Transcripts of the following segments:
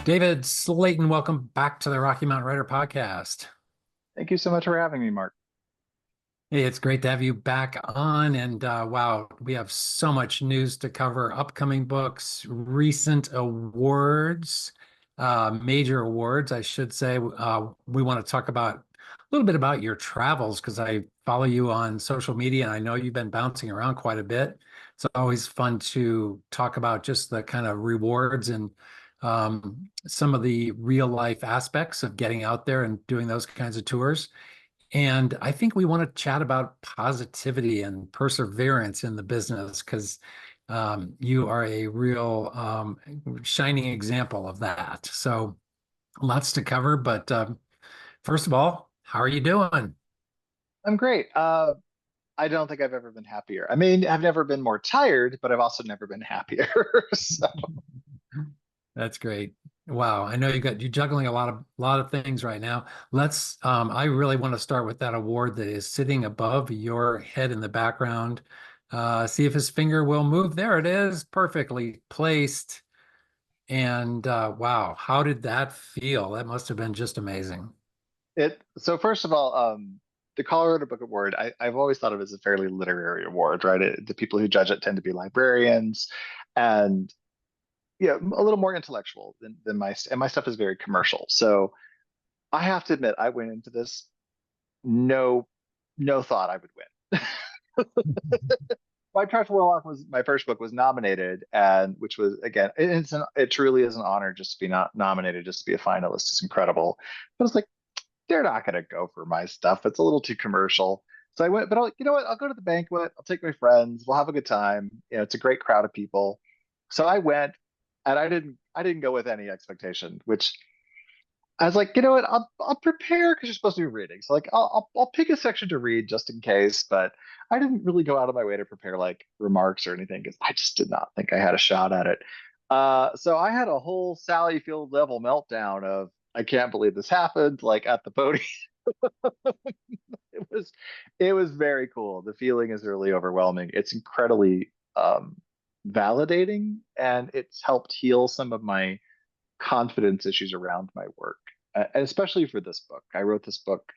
David Slayton, welcome back to the Rocky Mountain Writer Podcast. Thank you so much for having me, Mark. Hey, it's great to have you back on. And wow, we have so much news to cover, upcoming books, recent awards, major awards, I should say. We want to talk about a little bit about your travels because I follow you on social media and I know you've been bouncing around quite a bit. It's always fun to talk about just the kind of rewards and some of the real life aspects of getting out there and doing those kinds of tours. And I think we want to chat about positivity and perseverance in the business because you are a real shining example of that. So lots to cover. But first of all, how are you doing? I'm great. I don't think I've ever been happier. I mean, I've never been more tired, but I've also never been happier. So, That's great. Wow, I know you're juggling a lot of things right now. Let's I really want to start with that award that is sitting above your head in the background. See if his finger will move. There it is, perfectly placed. And wow, how did that feel? That must have been just amazing. so first of all, the Colorado Book Award, I've always thought of as a fairly literary award, right? The people who judge it tend to be librarians and yeah, a little more intellectual than and my stuff is very commercial. So I have to admit, I went into this no no thought I would win. White Trash Warlock was my first book was nominated, and which was again, it truly is an honor just to be not nominated, just to be a finalist. It's incredible. But it's like they're not going to go for my stuff. It's a little too commercial. So I went, but you know what? I'll go to the banquet. I'll take my friends. We'll have a good time. You know, it's a great crowd of people. So I went, and I didn't go with any expectation, which I was like, you know what? I'll prepare because you're supposed to be reading. So like I'll pick a section to read just in case, but I didn't really go out of my way to prepare like remarks or anything because I just did not think I had a shot at it. So I had a whole Sally Field level meltdown of I can't believe this happened, like at the podium. It was it was very cool. The feeling is really overwhelming. It's incredibly validating and it's helped heal some of my confidence issues around my work, especially for this book. I wrote this book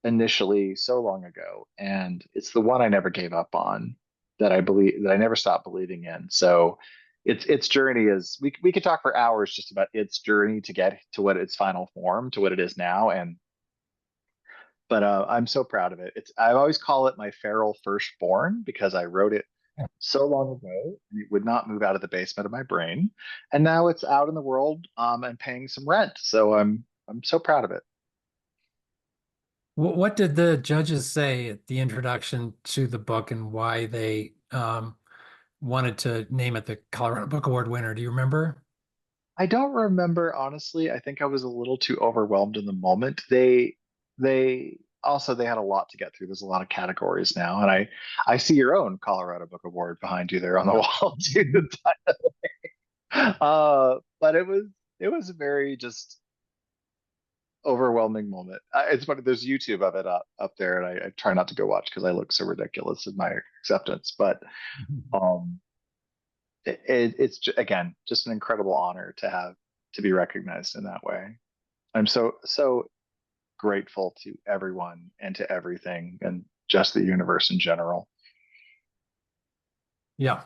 initially so long ago, and it's the one I never gave up on that I never stopped believing in. So its journey is we could talk for hours just about its journey to get to what its final form to what it is now. And but I'm so proud of it. It's I always call it my feral firstborn because I wrote it so long ago and it would not move out of the basement of my brain, and now it's out in the world and paying some rent. So I'm so proud of it. What did the judges say at the introduction to the book and why they wanted to name it the Colorado Book Award winner? Do you remember? I don't remember honestly. I think I was a little too overwhelmed in the moment. They also they had a lot to get through. There's a lot of categories now, and I see your own Colorado Book Award behind you there on the wall too. But it was a very just overwhelming moment. It's funny. There's YouTube of it up there, and I try not to go watch because I look so ridiculous in my acceptance. But um, again just an incredible honor to have to be recognized in that way. I'm so grateful to everyone and to everything and just the universe in general. Yeah.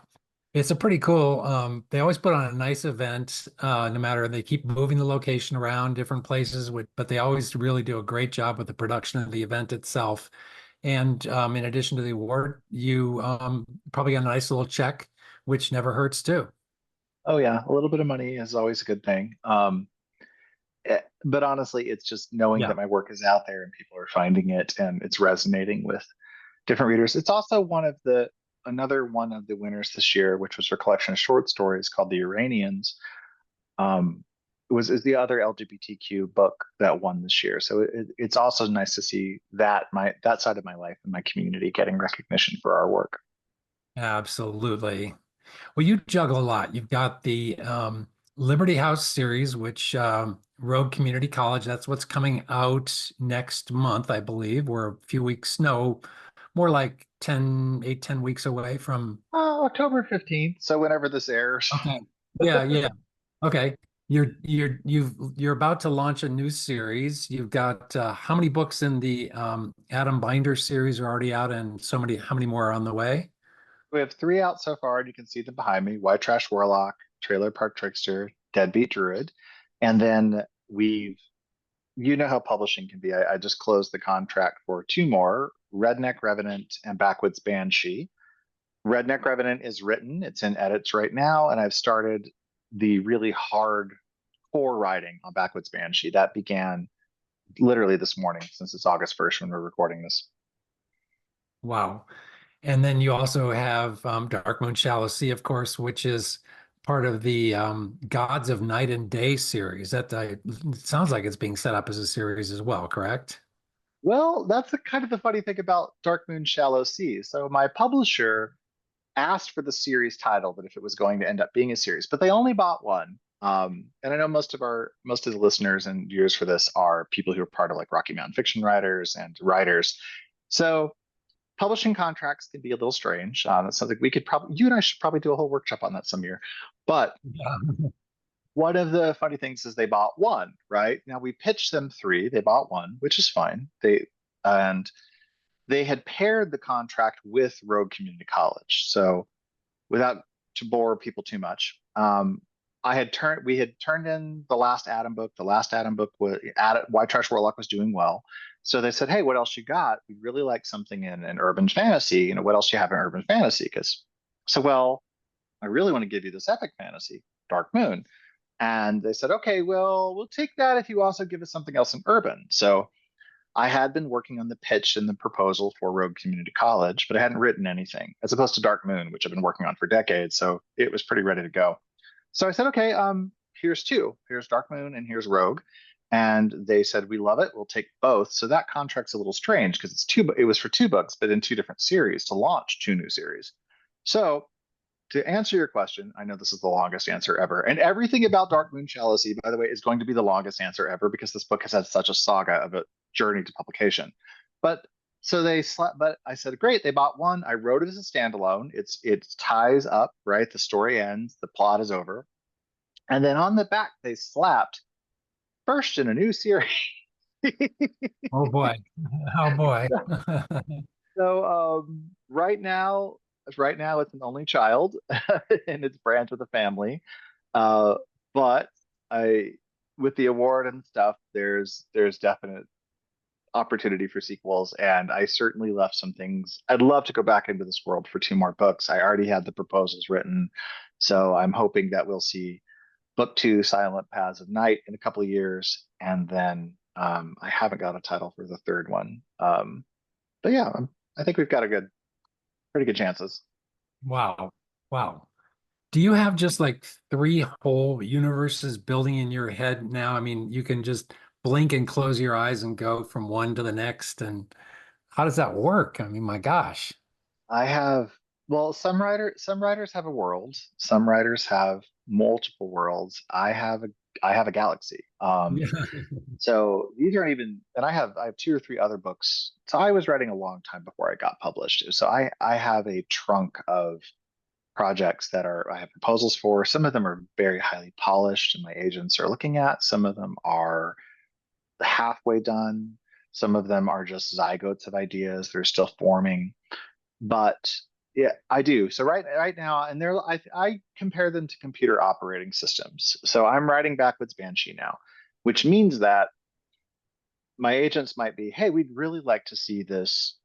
It's a pretty cool, they always put on a nice event, no matter they keep moving the location around different places, but they always really do a great job with the production of the event itself. And in addition to the award, you probably got a nice little check, which never hurts too. Oh yeah, a little bit of money is always a good thing. But honestly, it's just knowing that Yeah. my work is out there and people are finding it and it's resonating with different readers. It's also another one of the winners this year, which was her collection of short stories called The Iranians. Um, was is the other LGBTQ book that won this year. So it's also nice to see that side of my life and my community getting recognition for our work. Absolutely. Well, you juggle a lot. You've got the Liberty House series, which Rogue Community College, that's what's coming out next month, I believe. We're a few weeks, no, more like 10 weeks away from. October 15th. So whenever this airs. Okay. Yeah, yeah. Okay. You're about to launch a new series. You've got how many books in the Adam Binder series are already out, and how many more are on the way? We have three out so far, and you can see them behind me: White Trash Warlock, Trailer Park Trickster, Deadbeat Druid. And then we've, you know how publishing can be. I just closed the contract for two more: Redneck Revenant and Backwoods Banshee. Redneck Revenant is written, it's in edits right now, and I've started the really hard core writing on Backwoods Banshee. That began literally this morning, since it's August 1st when we're recording this. Wow. And then you also have Dark Moon Shallow Sea, of course, which is part of the Gods of Night and Day series. It sounds like it's being set up as a series as well, correct? Well, that's kind of the funny thing about Dark Moon Shallow Sea. So my publisher asked for the series title, that if it was going to end up being a series, but they only bought one. And I know most of the listeners and viewers for this are people who are part of like Rocky Mountain fiction writers and writers. So publishing contracts can be a little strange. It's something we could probably, you and I should probably do a whole workshop on that some year. But Yeah. one of the funny things is they bought one, right? Now we pitched them three, they bought one, which is fine. And they had paired the contract with Rogue Community College. So without to bore people too much, we had turned in the last Adam book. The last Adam book was White Trash Warlock was doing well. So they said, "Hey, what else you got? We'd really like something in an urban fantasy. You know, what else do you have in urban fantasy?" Because so well, I really want to give you this epic fantasy, Dark Moon. And they said, "Okay, well, we'll take that if you also give us something else in urban." So I had been working on the pitch and the proposal for Rogue Community College, but I hadn't written anything, as opposed to Dark Moon, which I've been working on for decades. So it was pretty ready to go. So I said, "Okay, here's two. Here's Dark Moon and here's Rogue." And they said, "We love it. We'll take both." So that contract's a little strange because it was for two books, but in two different series to launch two new series. So to answer your question, I know this is the longest answer ever. And everything about Dark Moon Shallow Sea, by the way, is going to be the longest answer ever because this book has had such a saga of a journey to publication. But but I said, great, they bought one. I wrote it as a standalone. It ties up, right? The story ends, the plot is over. And then on the back, they slapped first in a new series. Oh boy. Oh boy. So right now it's an only child and it's branch with a family. Uh, but I, with the award and stuff, there's definite opportunity for sequels, and I certainly left some things. I'd love to go back into this world for two more books. I already had the proposals written, so I'm hoping that we'll see book two, Silent Paths of Night, in a couple of years, and then I haven't got a title for the third one. But yeah, I think we've got pretty good chances. Wow. Wow. Do you have just like three whole universes building in your head now? I mean, you can just blink and close your eyes and go from one to the next. And how does that work? I mean, my gosh. I have, well, some writers have a world, some writers have multiple worlds. I have a galaxy. Yeah. So these aren't even, and I have two or three other books. So I was writing a long time before I got published. So I have a trunk of projects that are I have proposals for. Some of them are very highly polished and my agents are looking at. Some of them are halfway done. Some of them are just zygotes of ideas. They're still forming. But yeah, I do. So right now, and I compare them to computer operating systems. So I'm writing Backwoods Banshee now, which means that my agents might be, "Hey, we'd really like to see this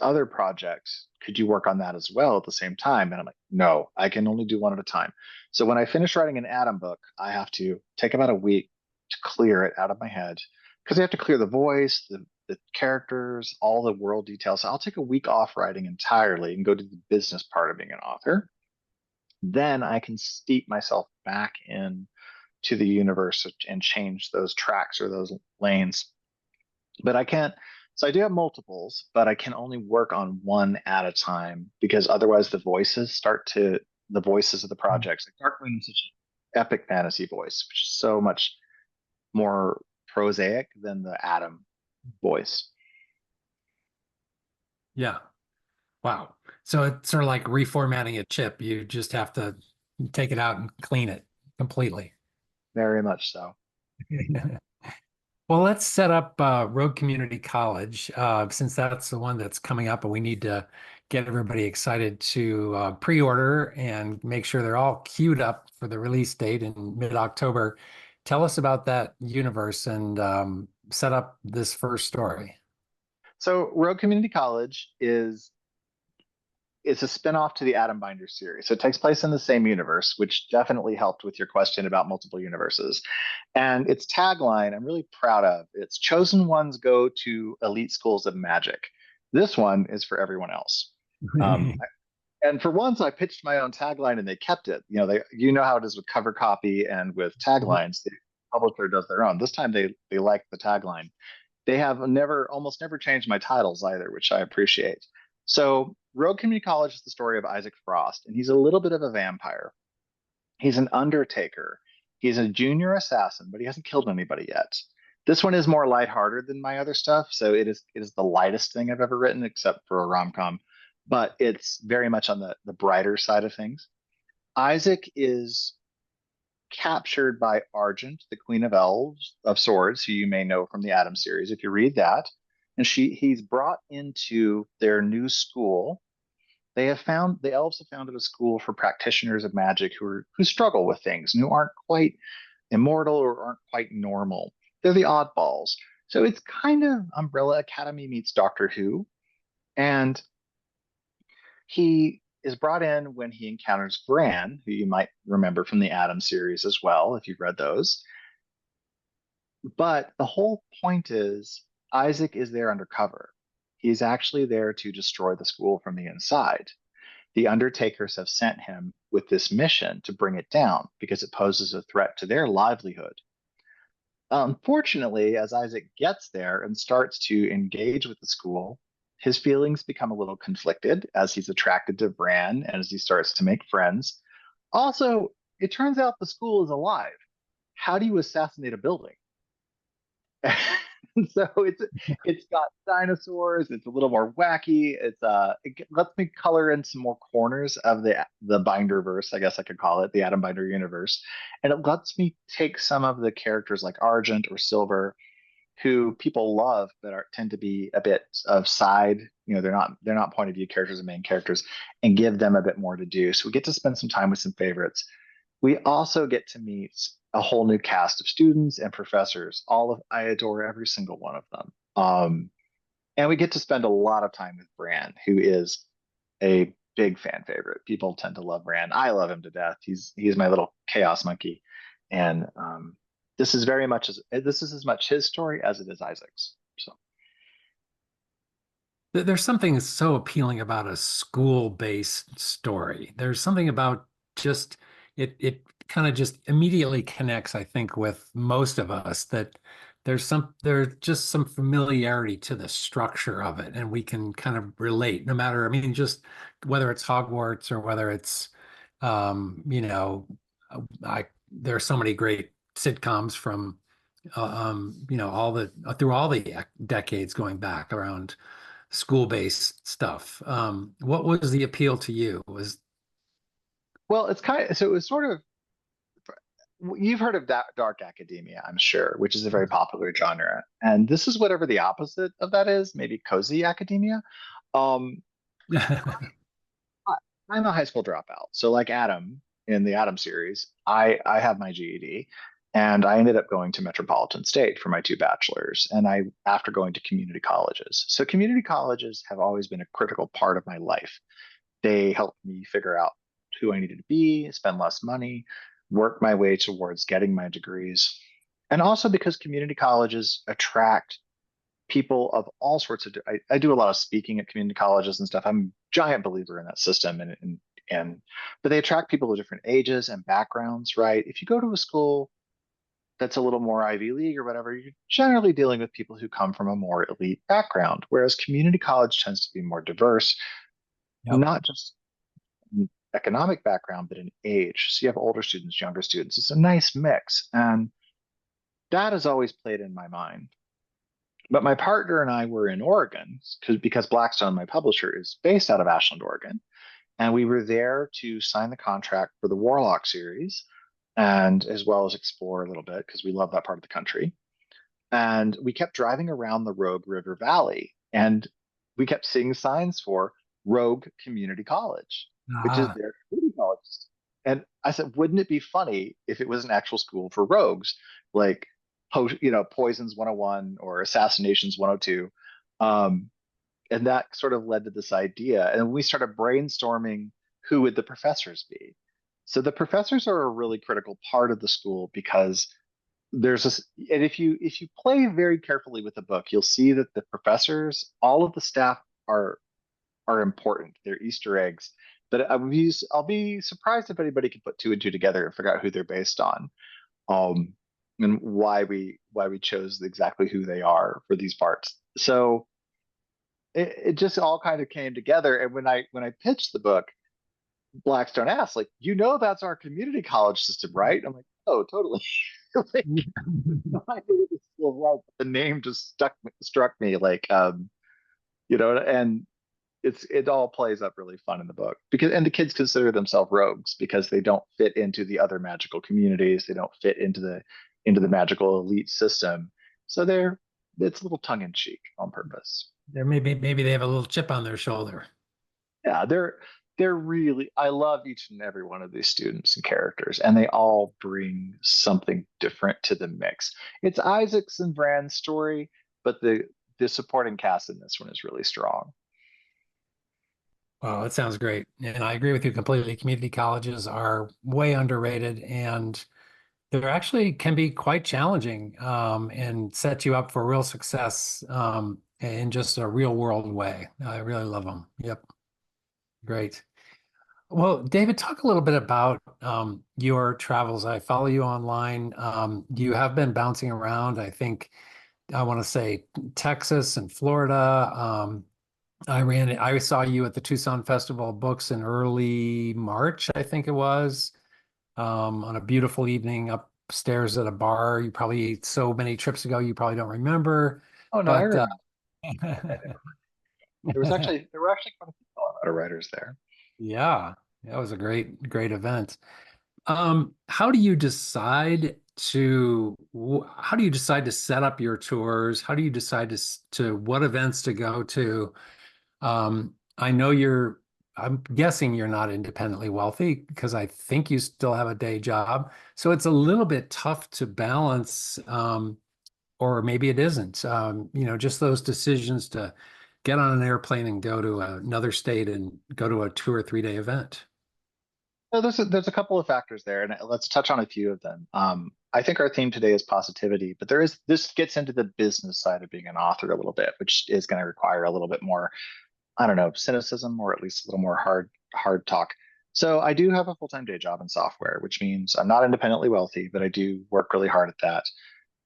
other project. Could you work on that as well at the same time?" And I'm like, "No, I can only do one at a time." So when I finish writing an Atom book, I have to take about a week to clear it out of my head because I have to clear the voice, the characters, all the world details. So I'll take a week off writing entirely and go to the business part of being an author. Then I can steep myself back in to the universe and change those tracks or those lanes, but I can't. So I do have multiples, but I can only work on one at a time because otherwise the voices of the projects. Like Dark Moon is such an epic fantasy voice, which is so much more prosaic than the Atom voice. Yeah. Wow. So it's sort of like reformatting a chip. You just have to take it out and clean it completely. very much so. Well, let's set up Rogue Community College, since that's the one that's coming up, and we need to get everybody excited to pre-order and make sure they're all queued up for the release date in mid-October. Tell us about that universe and set up this first story. So Rogue Community College is it's a spinoff to the Atom Binder series. So it takes place in the same universe, which definitely helped with your question about multiple universes. And its tagline, I'm really proud of. It's chosen ones go to elite schools of magic. This one is for everyone else. Um, and for once, I pitched my own tagline and they kept it. You know how it is with cover copy and with taglines. The publisher does their own. This time they like the tagline. They have almost never changed my titles either, which I appreciate. So, Rogue Community College is the story of Isaac Frost, and he's a little bit of a vampire. He's an undertaker. He's a junior assassin, but he hasn't killed anybody yet. This one is more lighthearted than my other stuff, so it is the lightest thing I've ever written, except for a rom-com. But it's very much on the brighter side of things. Isaac is captured by Argent, the Queen of Elves of Swords, who you may know from the Adam series if you read that. And he's brought into their new school. The elves have founded a school for practitioners of magic who struggle with things and who aren't quite immortal or aren't quite normal. They're the oddballs. So it's kind of Umbrella Academy meets Doctor Who. And he is brought in when he encounters Bran, who you might remember from the Adam series as well, if you've read those. But the whole point is Isaac is there undercover. He's actually there to destroy the school from the inside. The Undertakers have sent him with this mission to bring it down because it poses a threat to their livelihood. Unfortunately, as Isaac gets there and starts to engage with the school, his feelings become a little conflicted as he's attracted to Bran and as he starts to make friends. Also, it turns out the school is alive. How do you assassinate a building? So it's got dinosaurs. It's a little more wacky. It lets me color in some more corners of the Binder verse, I guess I could call it, the Adam Binder universe, and it lets me take some of the characters like Argent or Silver, who people love but tend to be a bit of side. They're not point of view characters and main characters, and give them a bit more to do. So we get to spend some time with some favorites. We also get to meet a whole new cast of students and professors. I adore every single one of them. And we get to spend a lot of time with Bran, who is a big fan favorite. People tend to love Bran. I love him to death. He's my little chaos monkey, and this is as much his story as it is Isaac's. So There's something so appealing about a school-based story. There's something about just it kind of just immediately connects, I think, with most of us that there's just some familiarity to the structure of it, and we can kind of relate no matter, I mean, just whether it's Hogwarts or whether it's you know, I there are so many great sitcoms from all the through all the decades going back around school-based stuff. What was the appeal to you? Was well, it's kind of so it was sort of you've heard of dark academia, I'm sure, which is a very popular genre, and this is whatever the opposite of that is, maybe cozy academia. Um, I, I'm a high school dropout, so like Adam in the Adam series, I have my GED, and I ended up going to Metropolitan State for my two bachelors, and I after going to community colleges. So community colleges have always been a critical part of my life. They helped me figure out who I needed to be, spend less money, work my way towards getting my degrees. And also because community colleges attract people of all sorts of, I do a lot of speaking at community colleges and stuff. I'm a giant believer in that system but they attract people of different ages and backgrounds, right? If you go to a school that's a little more Ivy League or whatever, you're generally dealing with people who come from a more elite background, whereas community college tends to be more diverse, Yep. not just economic background, but in age. So you have older students, younger students. It's a nice mix. And that has always played in my mind. But my partner and I were in Oregon because Blackstone, my publisher, is based out of Ashland, Oregon. And we were there to sign the contract for the Warlock series. and as well as explore a little bit because we love that part of the country. And we kept driving around the Rogue River Valley, and we kept seeing signs for Rogue Community College, which is Ah, their community college. And I said, wouldn't it be funny if it was an actual school for rogues, like Poisons 101 or Assassinations 102? Um, and that sort of led to this idea. And we started brainstorming who would the professors be. So the professors are a really critical part of the school because there's this, and if you play very carefully with the book, you'll see that the professors, all of the staff are important. They're Easter eggs. But I'll be surprised if anybody can put two and two together and figure out who they're based on, um, and why we chose exactly who they are for these parts. So it just all kind of came together. And when I pitched the book, Blackstone asked, like, that's our community college system, right? I'm like, oh, totally. Like, no idea what this school was. The name just struck me like, and it all plays up really fun in the book and the kids consider themselves rogues because they don't fit into the other magical communities. They don't fit into the magical elite system. So it's a little tongue in cheek on purpose. there maybe they have a little chip on their shoulder. Yeah, they're really, I love each and every one of these students and characters, and they all bring something different to the mix. It's Isaac's and Brand's story, but the supporting cast in this one is really strong. Wow, that sounds great. And I agree with you completely. Community colleges are way underrated and they're actually can be quite challenging and set you up for real success in just a real world way. I really love them. Yep, great. Well, David, talk a little bit about your travels. I follow you online. You have been bouncing around, I think, I want to say Texas and Florida. I saw you at the Tucson Festival of Books in early March, I think it was, on a beautiful evening upstairs at a bar. You probably so many trips ago, you probably don't remember, Oh no, I but remember. There were actually quite a few Colorado writers there. yeah, that was a great event. How do you decide how do you decide to set up your tours? How do you decide to what events to go to? I know I'm guessing you're not independently wealthy because I think you still have a day job. So it's a little bit tough to balance, or maybe it isn't. Just those decisions to get on an airplane and go to another state and go to a 2 or 3 day event. So there's a couple of factors there, and let's touch on a few of them. I think our theme today is positivity, but this gets into the business side of being an author a little bit, which is going to require a little bit more, I don't know, cynicism or at least a little more hard talk. So I do have a full-time day job in software, which means I'm not independently wealthy, but I do work really hard at that.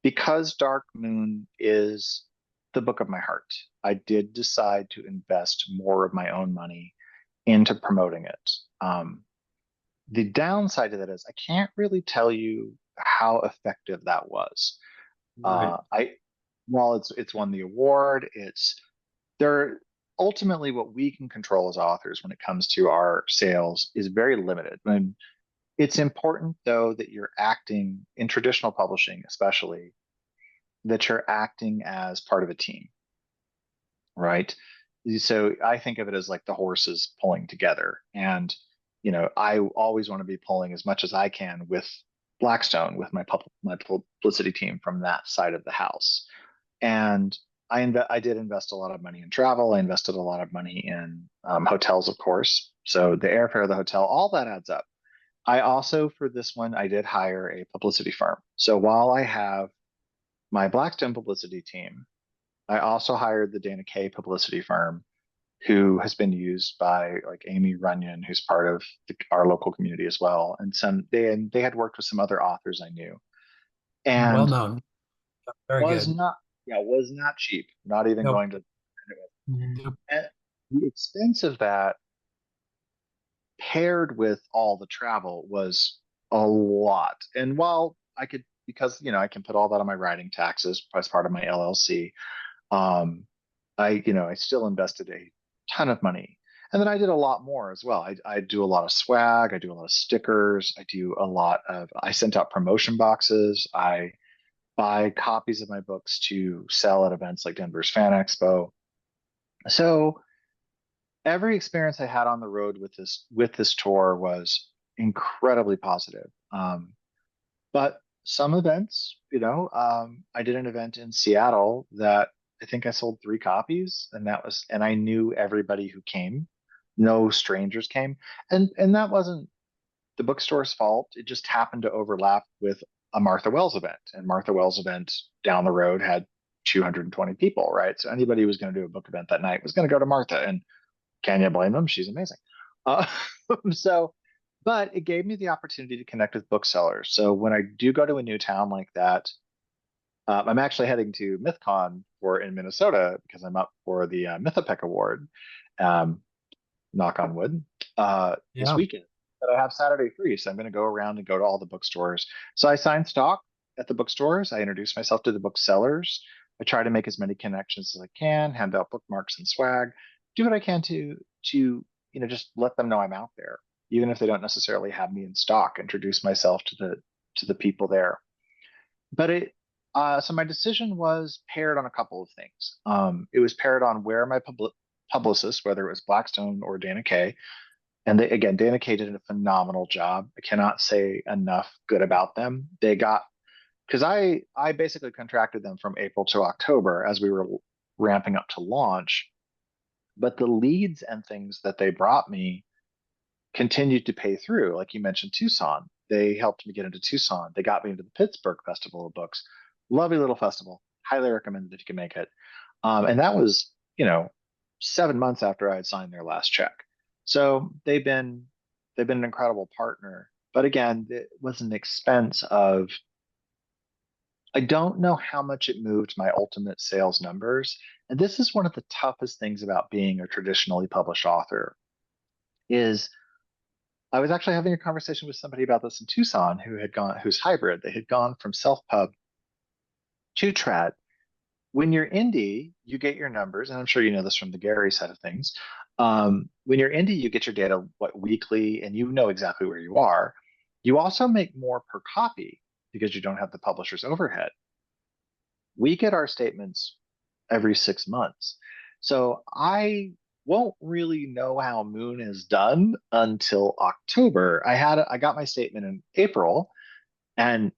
Because Dark Moon is the book of my heart, I did decide to invest more of my own money into promoting it. The downside to that is I can't really tell you how effective that was. Right. I While it's won the award, there ultimately what we can control as authors when it comes to our sales is very limited. And it's important though that you're acting in traditional publishing, especially that you're acting as part of a team, right? So I think of it as like the horses pulling together. And, I always want to be pulling as much as I can with Blackstone, with my publicity team from that side of the house. And I did invest a lot of money in travel. I invested a lot of money in hotels, of course. So the airfare, the hotel, all that adds up. I also, for this one, I did hire a publicity firm. So while I have my Blackstone publicity team, I also hired the Dana Kay publicity firm, who has been used by like Amy Runyon, who's part of our local community as well. And they had worked with some other authors I knew, Well and known. Very was good. not yeah was not cheap. Not even Nope. going to. Nope. And the expense of that paired with all the travel was a lot. And while I could, because I can put all that on my writing taxes as part of my LLC, um, I still invested a ton of money. And then I did a lot more as well. I do a lot of swag, I do a lot of stickers, I sent out promotion boxes, I buy copies of my books to sell at events like Denver's Fan Expo. So every experience I had on the road with this tour was incredibly positive. But some events, I did an event in Seattle that I think I sold 3 copies, and I knew everybody who came. No strangers came, and that wasn't the bookstore's fault. It just happened to overlap with a Martha Wells event, and Martha Wells event down the road had 220 people, right? So anybody who was going to do a book event that night was going to go to Martha, and can you blame them? She's amazing. Uh, so, but it gave me the opportunity to connect with booksellers. So when I do go to a new town like that, I'm actually heading to MythCon in Minnesota because I'm up for the Mythopic Award. Um, Knock on wood, this Yeah. weekend. But I have Saturday free, so I'm going to go around and go to all the bookstores. So I sign stock at the bookstores. I introduce myself to the booksellers. I try to make as many connections as I can, hand out bookmarks and swag, do what I can to just let them know I'm out there, even if they don't necessarily have me in stock. Introduce myself to the people there. But so my decision was paired on a couple of things. It was paired on where my publicists, whether it was Blackstone or Dana Kay, and again, Dana Kay did a phenomenal job. I cannot say enough good about them. They got because I basically contracted them from April to October as we were ramping up to launch, but the leads and things that they brought me continued to pay through. Like you mentioned, Tucson. They helped me get into Tucson. They got me into the Pittsburgh Festival of Books. Lovely little festival. Highly recommend it if you can make it. And that was, 7 months after I had signed their last check. So they've been an incredible partner. But again, it was an expense of I don't know how much it moved my ultimate sales numbers. And this is one of the toughest things about being a traditionally published author is I was actually having a conversation with somebody about this in Tucson who's hybrid. They had gone from self-pub to trad. When you're indie, you get your numbers, and I'm sure you know this from the Gary side of things. When you're indie, you get your data weekly, and you know exactly where you are. You also make more per copy because you don't have the publisher's overhead. We get our statements every 6 months. So I won't really know how Moon is done until October. I got my statement in April and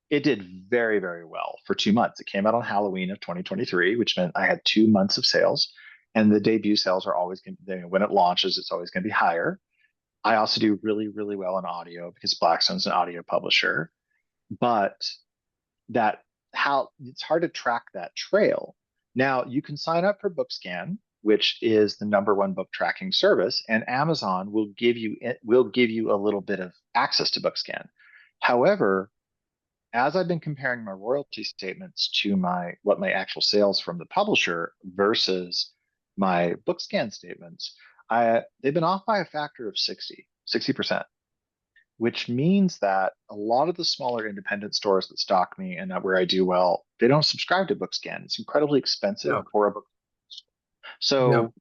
it did very, very well for 2 months. It came out on Halloween of 2023, which meant I had 2 months of sales. And the debut sales are always going to, when it launches, it's always going to be higher. I also do really, really well in audio because Blackstone's an audio publisher. But that how it's hard to track that trail. Now you can sign up for BookScan, which is the #1 book tracking service, and Amazon will give you a little bit of access to BookScan. However, as I've been comparing my royalty statements to my actual sales from the publisher versus my BookScan statements, they've been off by a factor of 60%, which means that a lot of the smaller independent stores that stock me and where I do well, they don't subscribe to BookScan. It's incredibly expensive Yeah. for a book. Yeah. So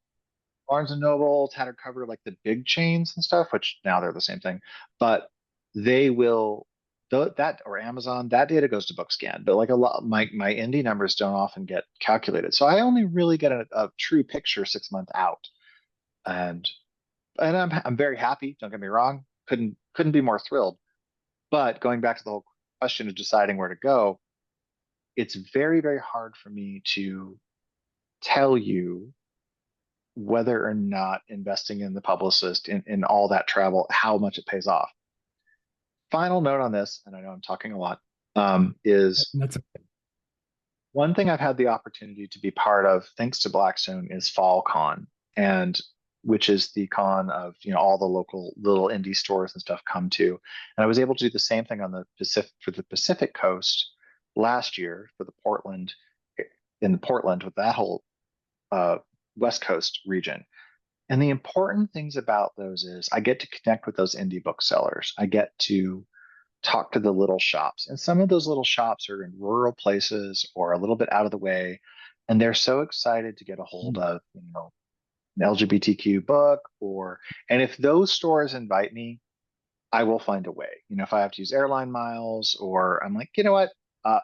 Barnes and Noble, Tattered Cover, like the big chains and stuff, which now they're the same thing, but they will that or Amazon, that data goes to BookScan. But like a lot, my indie numbers don't often get calculated, so I only really get a true picture 6 months out, and I'm very happy. Don't get me wrong, couldn't be more thrilled. But going back to the whole question of deciding where to go, it's very, very hard for me to tell you whether or not investing in the publicist in all that travel, how much it pays off. Final note on this, and I know I'm talking a lot, is That's one thing I've had the opportunity to be part of, thanks to Blackstone, is Fall Con, and which is the con of all the local little indie stores and stuff come to. And I was able to do the same thing on the Pacific Coast last year for the Portland with that whole uh, West Coast region. And the important things about those is I get to connect with those indie booksellers. I get to talk to the little shops. And some of those little shops are in rural places or a little bit out of the way. And they're so excited to get a hold of, an LGBTQ book, and if those stores invite me, I will find a way. If I have to use airline miles, or I'm like, you know what?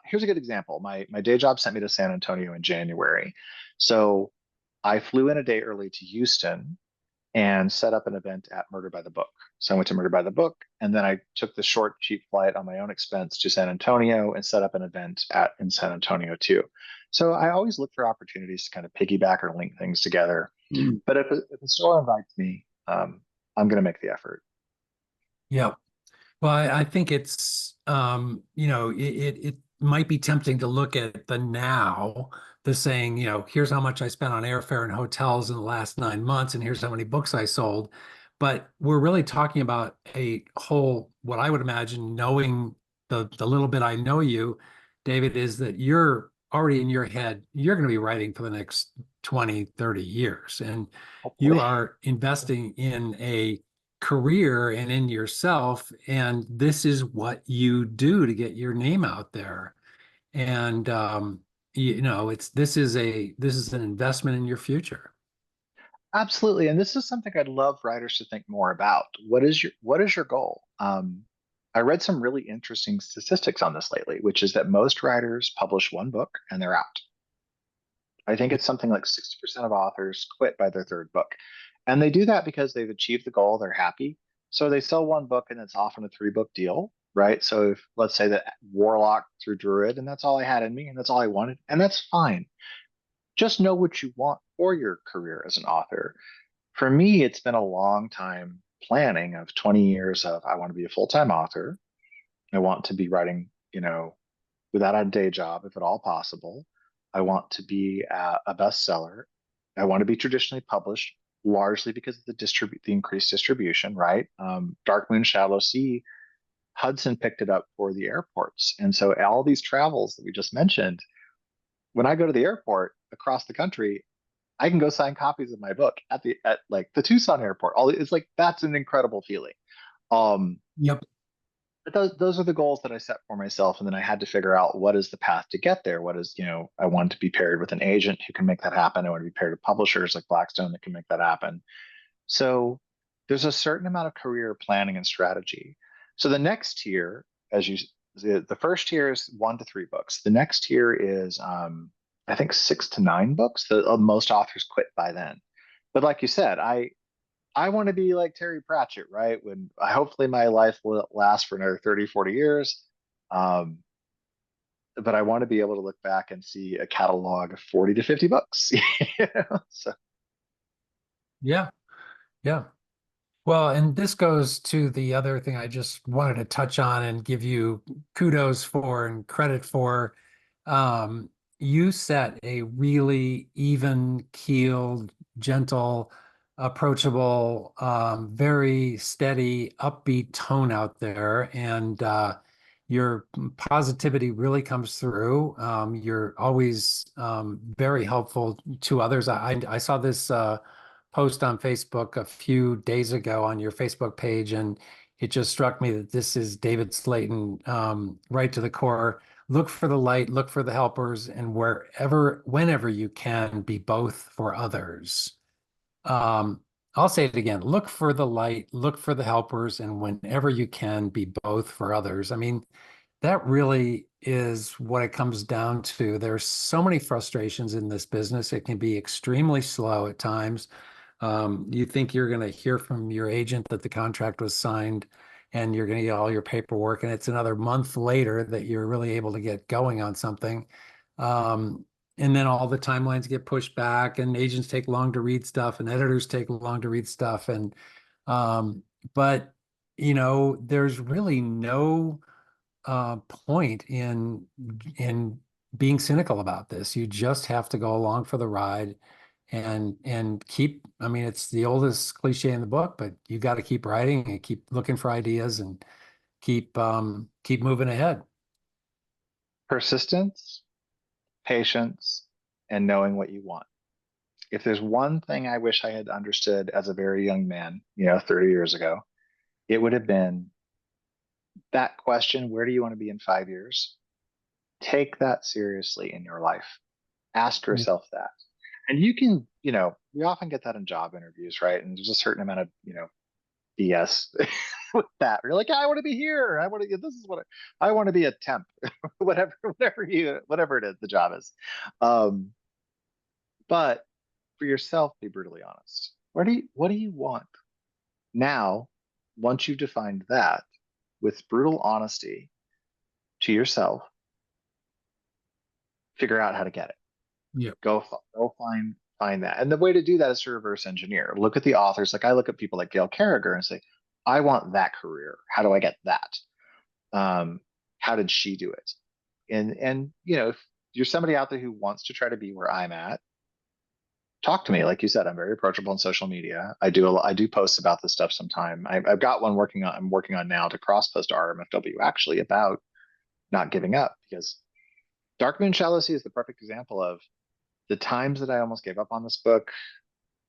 Here's a good example. My day job sent me to San Antonio in January. So I flew in a day early to Houston and set up an event at Murder by the Book. So I went to Murder by the Book, and then I took the short, cheap flight on my own expense to San Antonio and set up an event in San Antonio too. So I always look for opportunities to kind of piggyback or link things together. Mm. But if a store invites me, I'm going to make the effort. Yeah. Well, I think it's it might be tempting to look at the now, the saying, here's how much I spent on airfare and hotels in the last 9 months, and here's how many books I sold. But we're really talking about a whole, what I would imagine, knowing the little bit I know you, David, is that you're already in your head, you're going to be writing for the next 20, 30 years. And you Hopefully. are investing in a career and in yourself, and this is what you do to get your name out there. And it's this is an investment in your future. Absolutely. And this is something I'd love writers to think more about. What is your goal? I read some really interesting statistics on this lately, which is that most writers publish one book and they're out. I think it's something like 60% of authors quit by their third book. And they do that because they've achieved the goal, they're happy. So they sell one book and it's often a 3 book deal, right? So if let's say that Warlock through Druid, and that's all I had in me and that's all I wanted, and that's fine. Just know what you want for your career as an author. For me, it's been a long time planning of 20 years of I want to be a full-time author. I want to be writing, without a day job, if at all possible. I want to be a bestseller. I want to be traditionally published, largely because of the increased distribution, right? Dark Moon, Shallow Sea, Hudson picked it up for the airports, and so all these travels that we just mentioned. When I go to the airport across the country, I can go sign copies of my book at like the Tucson airport. All it's like that's an incredible feeling. Um, Yep. but those are the goals that I set for myself, and then I had to figure out what is the path to get there. What is, I want to be paired with an agent who can make that happen. I want to be paired with publishers like Blackstone that can make that happen. So there's a certain amount of career planning and strategy. So the next tier, as you the first tier is 1 to 3 books. The next tier is I think 6 to 9 books. Most authors quit by then. But like you said, I want to be like Terry Pratchett, right? When hopefully my life will last for another 30, 40 years. Um, but I want to be able to look back and see a catalog of 40 to 50 books. So Yeah. Yeah. Well, and this goes to the other thing I just wanted to touch on and give you kudos for and credit for. Um, you set a really even keeled, gentle, approachable, very steady, upbeat tone out there. And your positivity really comes through. You're always very helpful to others. I saw this post on Facebook a few days ago on your Facebook page, and it just struck me that this is David Slayton, right to the core. Look for the light, look for the helpers, and whenever you can, be both for others. Um, I'll say it again. Look for the light, look for the helpers, and whenever you can, be both for others. I mean, that really is what it comes down to. There's so many frustrations in this business. It can be extremely slow at times. You think you're going to hear from your agent that the contract was signed and you're going to get all your paperwork, and it's another month later that you're really able to get going on something. Um, and then all the timelines get pushed back, and agents take long to read stuff, and editors take long to read stuff. And um, but there's really no point in being cynical about this. You just have to go along for the ride and keep, I mean, it's the oldest cliche in the book, but you got to keep writing and keep looking for ideas and keep moving ahead. persistence, patience, and knowing what you want. If there's one thing I wish I had understood as a very young man, 30 years ago, it would have been that question, where do you want to be in 5 years? Take that seriously in your life. Ask Yeah. yourself that. And you can, we often get that in job interviews, right? And there's a certain amount of, BS with that. You're like, yeah, I want to be here. I want to. This is what I want to be a temp, whatever it is, the job is. Um, but for yourself, be brutally honest. What do you want now? Once you've defined that with brutal honesty to yourself, figure out how to get it. Yeah. Go find that. And the way to do that is to reverse engineer. Look at the authors. Like I look at people like Gail Carriger and say, I want that career. How do I get that? Um, how did she do it? And if you're somebody out there who wants to try to be where I'm at, talk to me. Like you said, I'm very approachable on social media. I do post about this stuff sometime. I've got one I'm working on now to cross post to RMFW actually about not giving up because Dark Moon Shallow Sea is the perfect example of the times that I almost gave up on this book.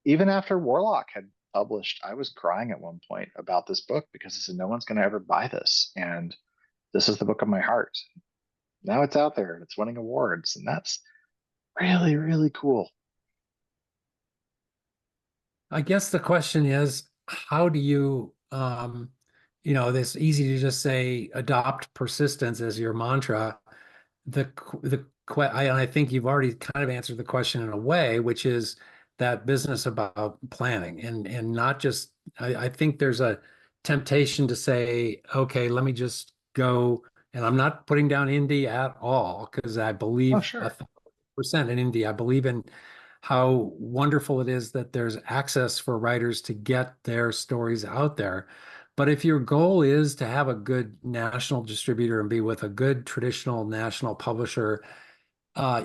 Even after Warlock had published, I was crying at one point about this book because I said, no one's going to ever buy this. And this is the book of my heart. Now it's out there and it's winning awards. And that's really, really cool. I guess the question is, how do you, it's easy to just say adopt persistence as your mantra. I think you've already kind of answered the question in a way, which is that business about planning and not just. I think there's a temptation to say, okay, let me just go, and I'm not putting down indie at all because I Oh, believe sure. 1,000% in indie. I believe in how wonderful it is that there's access for writers to get their stories out there. But if your goal is to have a good national distributor and be with a good traditional national publisher,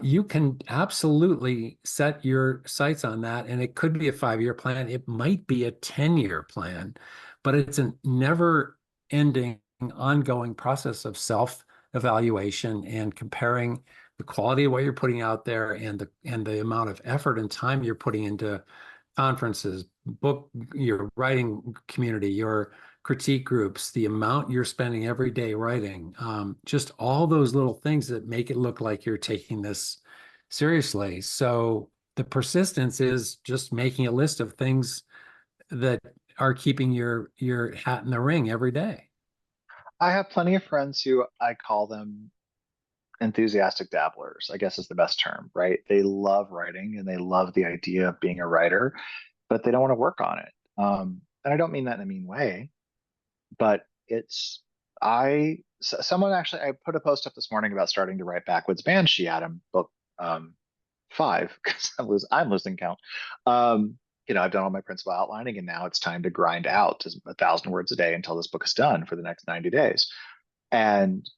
you can absolutely set your sights on that. And it could be a 5-year plan. It might be a 10-year plan, but it's a never ending, ongoing process of self evaluation and comparing the quality of what you're putting out there and the amount of effort and time you're putting into conferences, your writing community, your critique groups, the amount you're spending every day writing, just all those little things that make it look like you're taking this seriously. So the persistence is just making a list of things that are keeping your hat in the ring every day. I have plenty of friends who I call them enthusiastic dabblers, I guess is the best term, right? They love writing and they love the idea of being a writer, but they don't want to work on it. And I don't mean that in a mean way, but someone actually, I put a post up this morning about starting to write Backwoods Banshee Adam book um, 5 because I'm losing count. Um, I've done all my principal outlining and now it's time to grind out to 1,000 words a day until this book is done for the next 90 days. And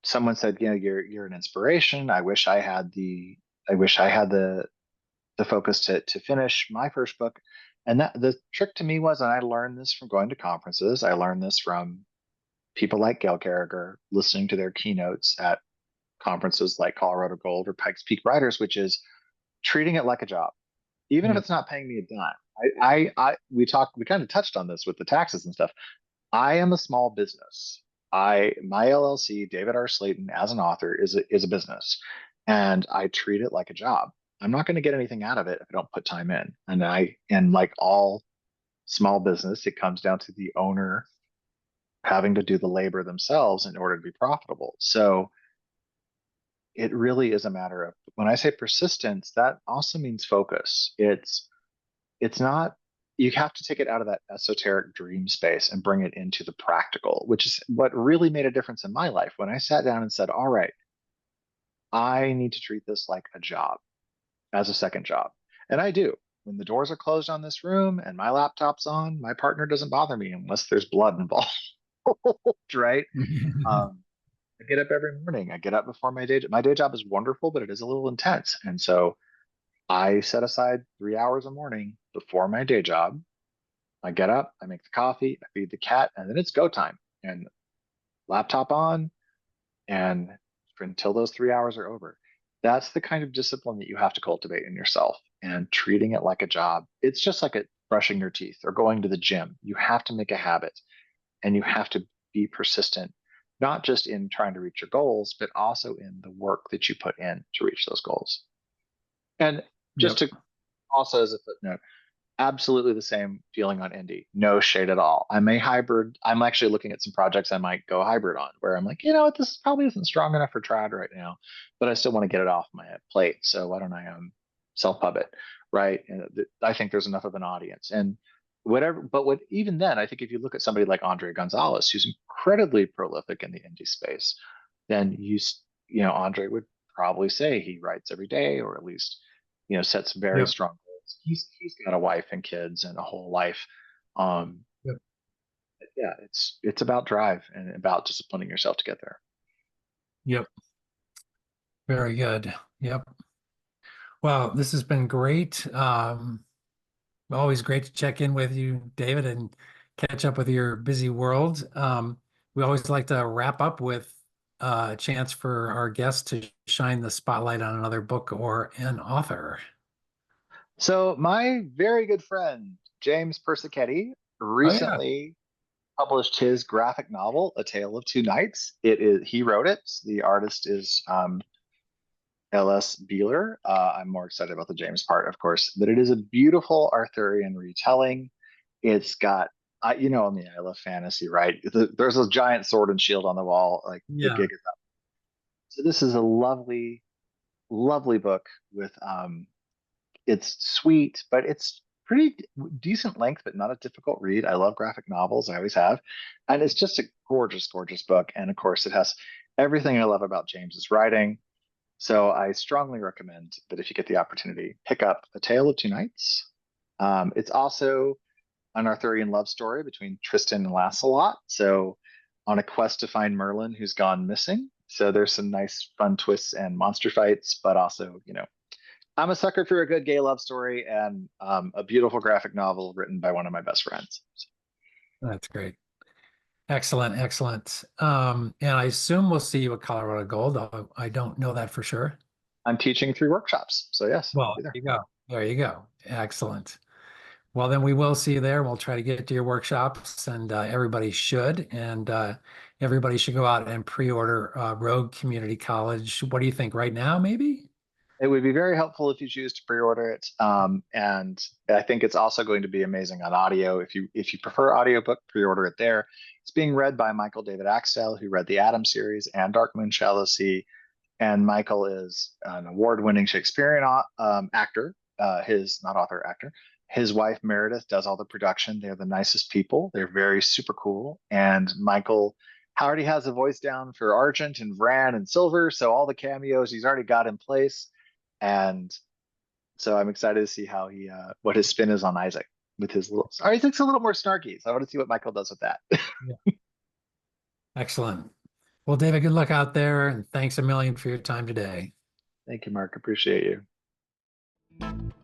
someone said, you're an inspiration. I wish I had the focus to finish my first book. And that the trick to me was, and I learned this from going to conferences. I learned this from people like Gail Carriger, listening to their keynotes at conferences like Colorado Gold or Pikes Peak Writers, which is treating it like a job, even if Yeah. it's not paying me a dime. We kind of touched on this with the taxes and stuff. I am a small business. My LLC, David R. Slayton, as an author, is a business, and I treat it like a job. I'm not going to get anything out of it if I don't put time in. And like all small business, it comes down to the owner having to do the labor themselves in order to be profitable. So it really is a matter of when I say persistence, that also means focus. It's not, you have to take it out of that esoteric dream space and bring it into the practical, which is what really made a difference in my life when I sat down and said, all right, I need to treat this like a job, as a second job. And I do. When the doors are closed on this room and my laptop's on, my partner doesn't bother me unless there's blood involved, right? Um, I get up every morning. I get up before my day. My day job is wonderful, but it is a little intense. And so I set aside 3 hours a morning before my day job. I get up, I make the coffee, I feed the cat, and then it's go time. And laptop on, and until those 3 hours are over. That's the kind of discipline that you have to cultivate in yourself and treating it like a job. It's just like brushing your teeth or going to the gym. You have to make a habit and you have to be persistent, not just in trying to reach your goals, but also in the work that you put in to reach those goals. And Just Yep. to also as a footnote, absolutely the same feeling on indie. No shade at all. I'm a hybrid. I'm actually looking at some projects I might go hybrid on where I'm like, you know what, this probably isn't strong enough for trad right now, but I still want to get it off my plate. So why don't I self-pub it, right? And I think there's enough of an audience and whatever. But what even then, I think if you look at somebody like Andre Gonzalez, who's incredibly prolific in the indie space, then Andre would probably say he writes every day or at least sets very Yep. strong goals. He's got a wife and kids and a whole life. Um, Yep. yeah, it's about drive and about disciplining yourself to get there. Yep. Very good. Yep. Well, this has been great. Always great to check in with you, David, and catch up with your busy world. We always like to wrap up with a chance for our guests to shine the spotlight on another book or an author. So my very good friend James Persichetti Oh yeah. recently published his graphic novel, A Tale of Two Nights. It is he wrote it. The artist is L.S. Beeler. I'm more excited about the James part, of course, but it is a beautiful Arthurian retelling. It's got, I mean, I love fantasy, right? There's a giant sword and shield on the wall. Like the Yeah. gig is up. So this is a lovely, lovely book with, it's sweet, but it's pretty decent length, but not a difficult read. I love graphic novels. I always have. And it's just a gorgeous, gorgeous book. And of course, it has everything I love about James's writing. So I strongly recommend that if you get the opportunity, pick up A Tale of Two Nights. It's also an Arthurian love story between Tristan and Lancelot. So on a quest to find Merlin, who's gone missing. So there's some nice fun twists and monster fights, but also, I'm a sucker for a good gay love story and a beautiful graphic novel written by one of my best friends. So That's great. Excellent, excellent. And I assume we'll see you at Colorado Gold. I don't know that for sure. I'm teaching 3 workshops. So yes, Well, I'll be there. there you go. There you go. Excellent. Well, then we will see you there. We'll try to get to your workshops, and everybody should. And everybody should go out and pre-order Rogue Community College. What do you think right now, maybe? It would be very helpful if you choose to pre-order it. And I think it's also going to be amazing on audio. If you prefer audiobook, pre-order it there. It's being read by Michael David Axtell, who read the Adam series and Dark Moon Shallow Sea. And Michael is an award-winning Shakespearean actor. His not author actor. His wife Meredith does all the production. They're the nicest people. They're very super cool. And Michael already has a voice down for Argent and Vran and Silver. So all the cameos he's already got in place. And so I'm excited to see how what his spin is on Isaac with his little. Isaac's a little more snarky, so I want to see what Michael does with that. Yeah. Excellent. Well, David, good luck out there, and thanks a million for your time today. Thank you, Mark. Appreciate you.